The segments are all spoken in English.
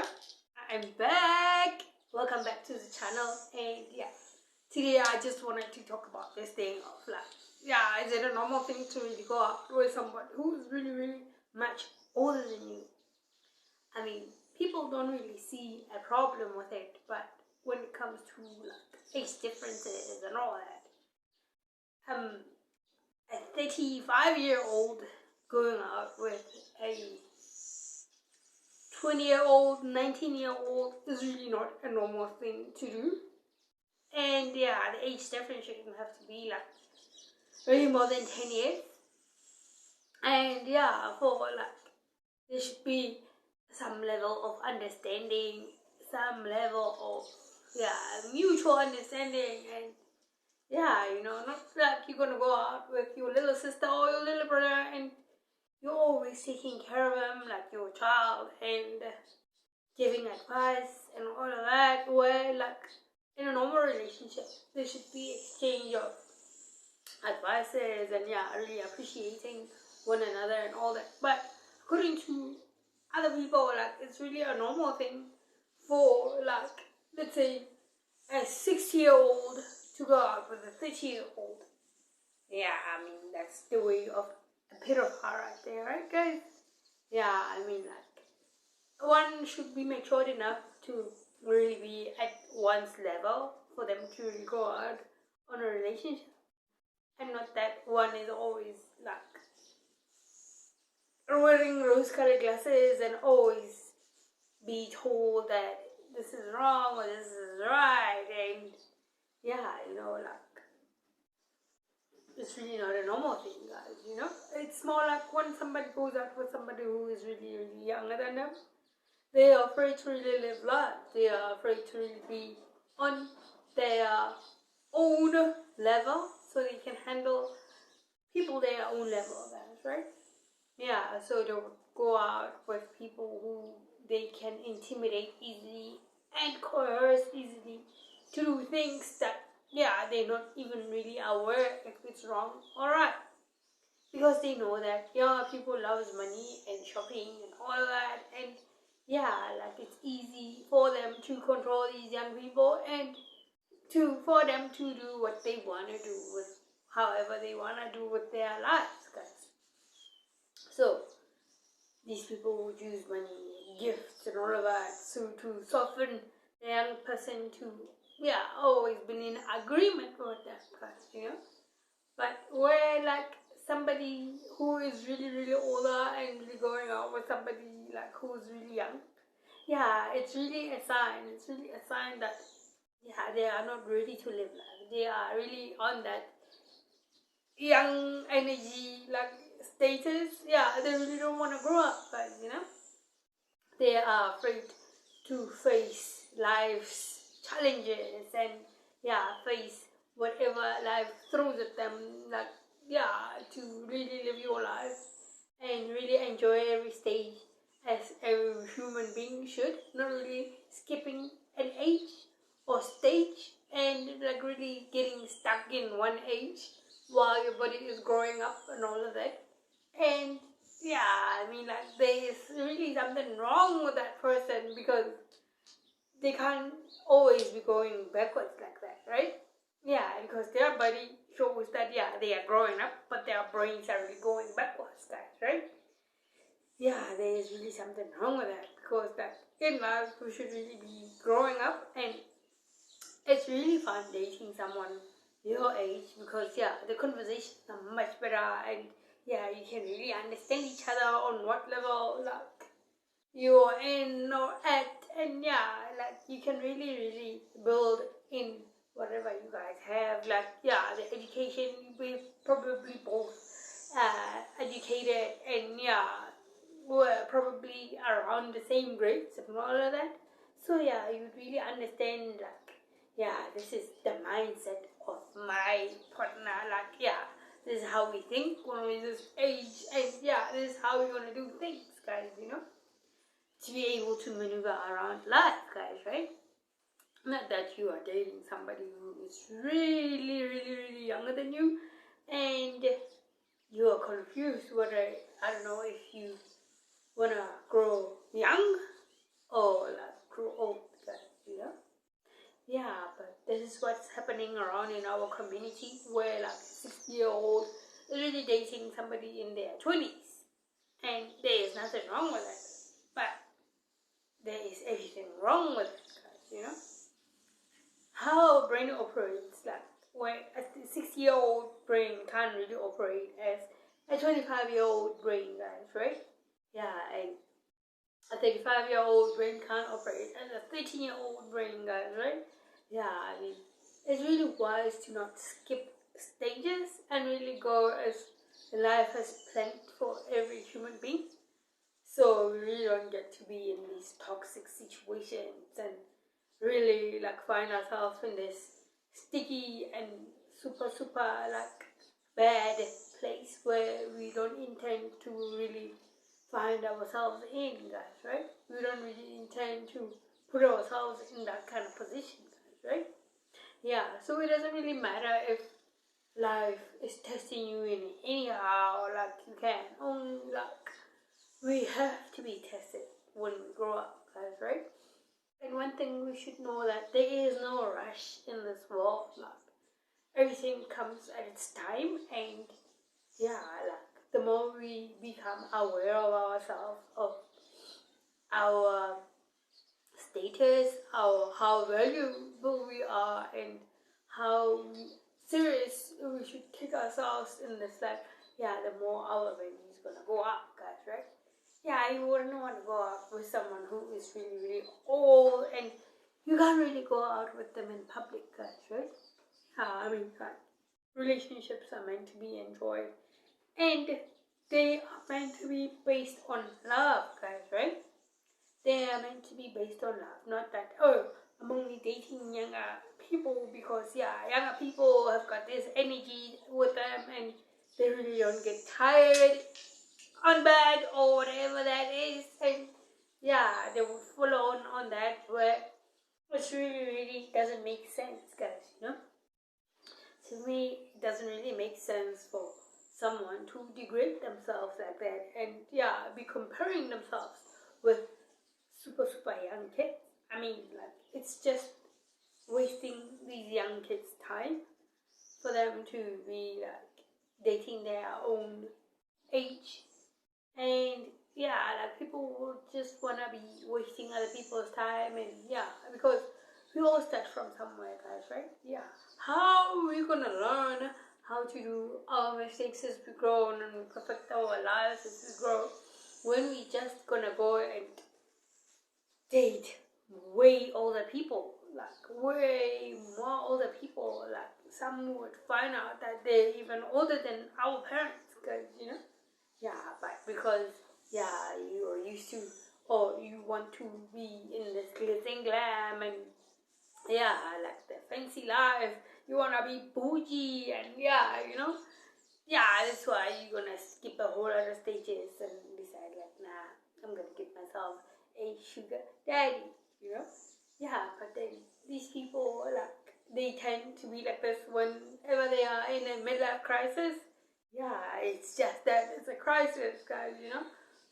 yeah, I'm back. Welcome back to the channel. And yeah, today I just wanted to talk about this thing of like, yeah, is it a normal thing to really go out with someone who's really much older than you? I mean, people don't really see a problem with it, but when it comes to like age differences and all that, a 35-year-old going out with a 20-year-old, 19-year-old is really not a normal thing to do. And yeah, the age difference shouldn't have to be like really more than 10 years. And yeah, for like, there should be some level of understanding, some level of, yeah, mutual understanding. And yeah, you know, not like you're gonna go out with your little sister or your little brother and you're always taking care of them like your child and giving advice and all of that, where like in a normal relationship there should be exchange of advices and yeah, really appreciating one another and all that. But according to other people, like it's really a normal thing for like, let's say, a 60-year-old to go out with a 30-year-old. Yeah, I mean that's the way of a pedophile right there, right guys? Yeah, I mean like one should be matured enough to really be at one's level for them to really go out on a relationship, and not that one is always like wearing rose-colored glasses and always be told that this is wrong or this is right. And yeah, you know, like it's really not a normal thing, guys, you know. It's more like when somebody goes out with somebody who is really younger than them, they are afraid to really live life. They are afraid to really be on their own level so they can handle people their own level, guys, right? Yeah, so they would go out with people who they can intimidate easily and coerce easily to do things that, yeah, they're not even really aware if it's wrong or right. Because they know that younger people loves money and shopping and all that, and yeah, like it's easy for them to control these young people and for them to do what they want to do with however they want to do with their lives, guys. So these people would use money, gifts and all of that to soften the young person to, yeah, always been in agreement with that person, you know. But where like somebody who is really older and really going out with somebody like who's really young, yeah, it's really a sign. It's really a sign that, yeah, they are not ready to live life. They are really on that young energy like status. Yeah, they really don't want to grow up, guys, you know. They are afraid to face life's challenges and yeah, face whatever life throws at them, like, yeah, to really live your life and really enjoy every stage as every human being should, not really skipping an age or stage and like really getting stuck in one age while your body is growing up and all of that. And yeah, I mean like there's really something wrong with that person because they can't always be going backwards like that, right? Yeah, because their body shows that, yeah, they are growing up, but their brains are really going backwards, guys, right? Yeah, there is really something wrong with that, because that in life we should really be growing up, and it's really fun dating someone your age because, yeah, the conversations are much better, and yeah, you can really understand each other on what level like you're in or at, and yeah, like you can really build in whatever you guys have. Like, yeah, the education, we probably both educated, and yeah, we're probably around the same grades and all of that. So yeah, you really understand like, yeah, this is the mindset of my partner. Like, yeah, this is how we think when we're this age, and yeah, this is how we're gonna do things, guys, you know, to be able to maneuver around life, guys, right? Not that you are dating somebody who is really younger than you and you are confused whether, I don't know, if you wanna grow young or this is what's happening around in our community, where like a 60-year-old is really dating somebody in their 20s, and there is nothing wrong with it, but there is everything wrong with it, guys, you know. How our brain operates, like when a 60-year-old brain can't really operate as a 25-year-old brain, guys, right? Yeah, and a 35-year-old brain can't operate as a 13-year-old brain, guys, right? Yeah, I mean, it's really wise to not skip stages and really go as life has planned for every human being. So we really don't get to be in these toxic situations and really like find ourselves in this sticky and super like bad place where we don't intend to really find ourselves in, guys, right? We don't really intend to put ourselves in that kind of position, guys, right? Yeah, so it doesn't really matter if life is testing you in anyhow, like you can only like we have to be tested when we grow up, guys, right? And one thing we should know that there is no rush in this world, like everything comes at its time, and yeah, like the more we become aware of ourselves, of our status, how valuable we are, and how serious we should take ourselves in this life, yeah, the more our value is gonna go up, guys, right? Yeah, you wouldn't want to go out with someone who is really, really old, and you can't really go out with them in public, guys, right? I mean, like, relationships are meant to be enjoyed, and they are meant to be based on love, guys, right? They are meant to be based on love, not that, oh, I'm only dating younger people because, yeah, younger people have got this energy with them, and they really don't get tired on bed or whatever that is, and yeah, they would follow on that, where which really doesn't make sense, guys, you know. To me, it doesn't really make sense for someone to degrade themselves like that, and yeah, be comparing themselves with super young kids. I mean, like, it's just wasting these young kids' time for them to be like dating their own age. And yeah, like people will just wanna be wasting other people's time, and yeah, because we all start from somewhere, guys, right? Yeah. How are we gonna learn how to do our mistakes as we grow and we perfect our lives as we grow when we just gonna go and date way older people, like way more older people, like some would find out that they're even older than our parents, because you know. Yeah, but because, yeah, you are used to, or you want to be in this glitz and glam, and yeah, like the fancy life, you want to be bougie, and yeah, you know, yeah, that's why you're gonna skip a whole lot of stages and decide like, nah, I'm gonna get myself a sugar daddy, you know. Yeah, but then these people, like, they tend to be like this whenever they are in a midlife crisis. Yeah, it's just that it's a crisis, guys, you know.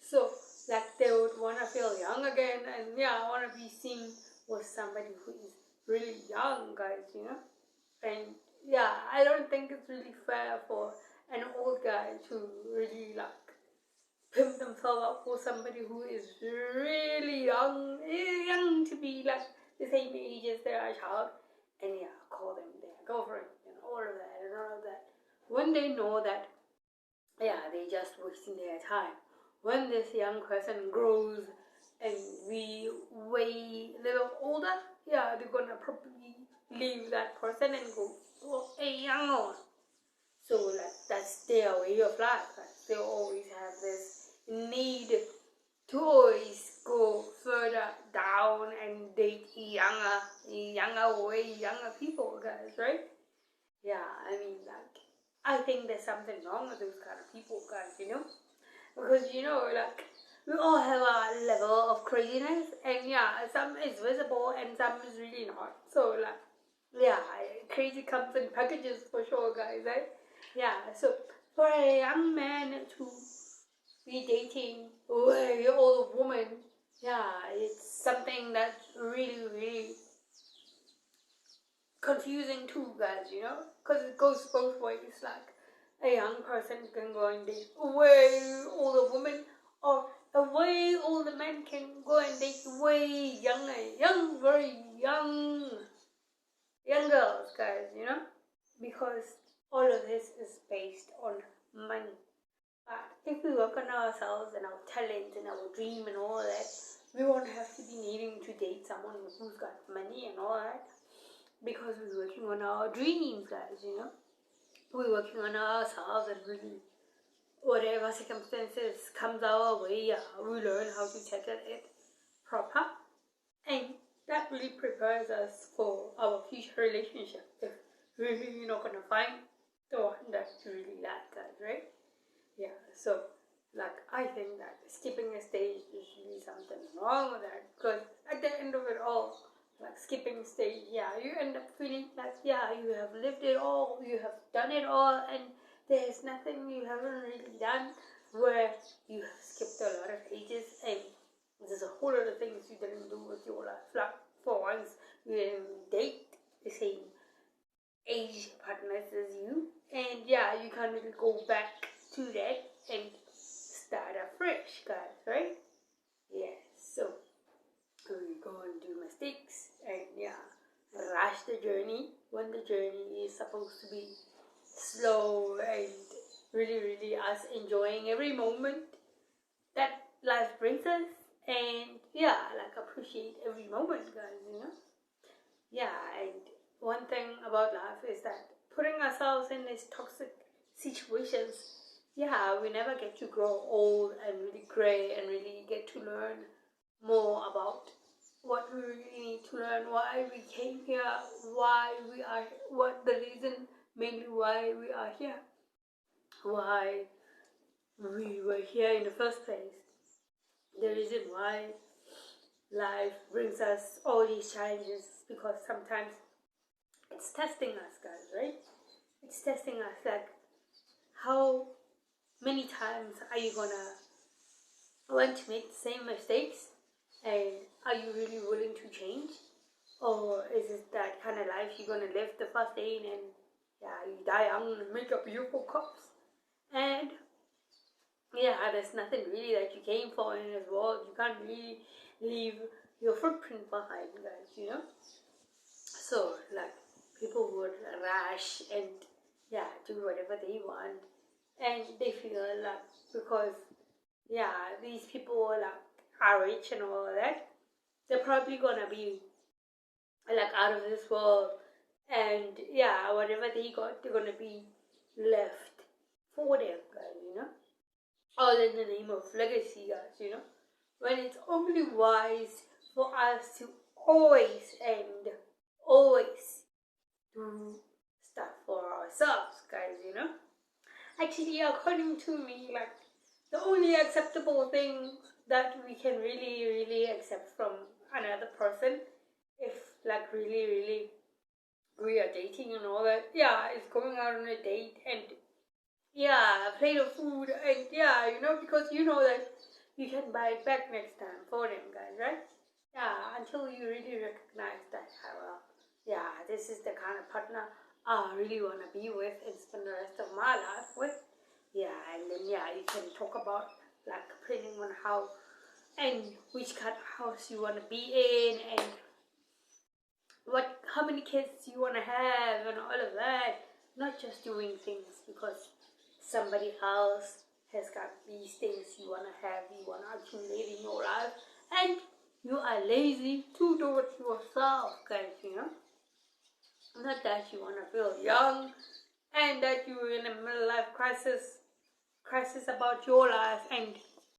So like they would want to feel young again, and yeah, I want to be seen with somebody who is really young, guys, you know. And yeah, I don't think it's really fair for an old guy to really like pimp themselves up for somebody who is really young to be like the same age as their child, and yeah, call them their girlfriend and all of that and all of that, when they know that, yeah, they're just wasting their time. When this young person grows and be way little older, yeah, they're gonna probably leave that person and go for a younger one. So like that's their way of life. Like, they always have this need to always go further down and date way younger people, guys, right? Yeah, I mean, like, I think there's something wrong with those kind of people, guys, you know? Because, you know, like, we all have a level of craziness, and yeah, some is visible and some is really not. So, like, yeah, crazy comes in packages for sure, guys, right? Yeah, so for a young man to be dating a way older woman, yeah, it's something that's really, really confusing too, guys, you know, because it goes both ways. Like, a young person can go and date a way older woman, or a way older man can go and date way very young girls, guys, you know, because all of this is based on money. But if we work on ourselves and our talent and our dream and all that, we won't have to be needing to date someone who's got money and all that, because we're working on our dreams, guys, you know. We're working on ourselves, and really, whatever circumstances comes our way, yeah, we learn how to tackle it proper, and that really prepares us for our future relationship. If really you're not gonna find the one that you really like, guys, right? Yeah, so like, I think that skipping a stage is really something wrong with that, because at the end of it all, like, skipping stage, yeah, you end up feeling like, yeah, you have lived it all, you have done it all, and there's nothing you haven't really done, where you have skipped a lot of ages, and there's a whole lot of things you didn't do with your life. Like, for once, you didn't date the same age partners as you, and yeah, you can't really go back to that and start afresh, guys, right? Yeah, so we go and do mistakes, and yeah, rush the journey when the journey is supposed to be slow and really us enjoying every moment that life brings us, and yeah, like, appreciate every moment, guys, you know. Yeah, and one thing about life is that putting ourselves in these toxic situations, yeah, we never get to grow old and really gray and really get to learn more about what we really need to learn, why we came here, why we are, what the reason mainly why we are here, why we were here in the first place, the reason why life brings us all these challenges, because sometimes it's testing us, guys, right? It's testing us, like, how many times are you gonna want to make the same mistakes, and are you really willing to change? Or is it that kind of life you're gonna live the first day and yeah, you die young and make a beautiful corpse, and yeah, there's nothing really that you came for in this world. You can't really leave your footprint behind, guys, you know. So, like, people would rush and yeah, do whatever they want, and they feel like, because yeah, these people are rich and all that, they're probably gonna be like out of this world, and yeah, whatever they got, they're gonna be left for them, guys, you know. All in the name of legacy, guys, you know. When it's only wise for us to always do stuff for ourselves, guys, you know. Actually, according to me, like, the only acceptable thing that we can really accept from another person, if like really we are dating and all that, yeah, is going out on a date and yeah, a plate of food, and yeah, you know, because you know that you can buy it back next time for them, guys, right? Yeah, until you really recognize that, well, yeah, this is the kind of partner I really want to be with and spend the rest of my life with. Yeah, and then yeah, you can talk about like planning on how and which kind of house you want to be in, and how many kids you want to have, and all of that. Not just doing things because somebody else has got these things you want to have, you want to accumulate in your life, and you are lazy to do it yourself, guys, you know. Not that you want to feel young and that you're in a middle life crisis about your life, and